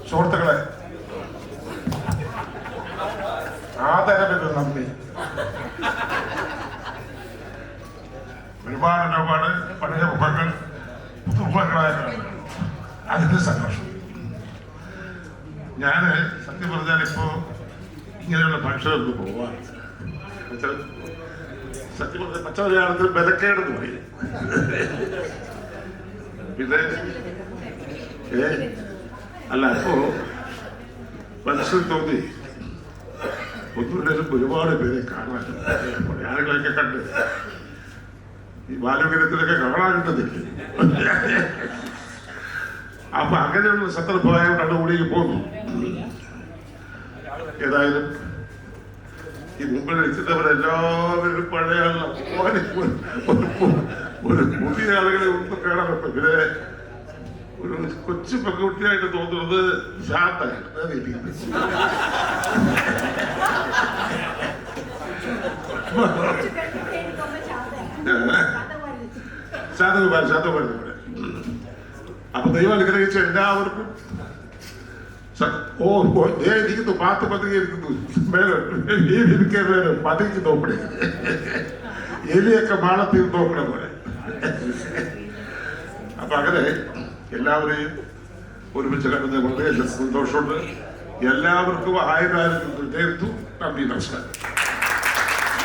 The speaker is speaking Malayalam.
സുഹൃത്തുക്കളെ, ആദരവിന് നന്ദി. ഒരുപാട് പഴയ മുഖങ്ങൾ പുതുമുഖങ്ങളായിട്ടാണ്. അതിന്റെ സന്തോഷം. ഞാൻ സത്യം പറഞ്ഞാൽ ഇപ്പോ ഇങ്ങനെയുള്ള ഭക്ഷണമൊക്കെ പോവാൻ സത്യം പറഞ്ഞ പച്ചമലയാളത്തിൽ ബലക്കേടെന്ന് പറയും. പിന്നെ അല്ല, അപ്പോ മനസ്സിൽ തോന്നി ഒന്നുമില്ലും ഒരുപാട് പേരെ കാണാൻ ആളുകളൊക്കെ കണ്ട് ഈ ബാലവീരത്തിലൊക്കെ കാണാൻ കിട്ടുന്നില്ല. അപ്പൊ അങ്ങനെയുള്ള സന്ദർഭമായോണ്ടാണ് കൂടി പോകുന്നു. ഏതായാലും ഈ മുമ്പിൽ എത്തുന്നവരെല്ലാവരും പഴയ ഒരു പുതിയ ആളുകളെ ഒന്നും കാണാൻ പറ്റും. പിന്നെ ഒരു കൊച്ചു പെൺകുട്ടിയായിട്ട് തോന്നുന്നത് ശാന്തയാണ്. ശാന്തകുമാരി. അപ്പൊ ദൈവം അനുഗ്രഹിച്ച എല്ലാവർക്കും ഇരിക്കുന്നു, പതുക്കെ ഇരിക്കുന്നു, മേലെ പതിക്ക് നോക്കണേ, എലിയൊക്കെ മാളത്തിൽ നോക്കണ പോലെ. അപ്പൊ അങ്ങനെ എല്ലാവരെയും ഒരുമിച്ച് കണ്ടത് വളരെ സന്തോഷമുണ്ട്. എല്ലാവർക്കും 1000 നേർത്തു. നന്ദി, നമസ്കാരം.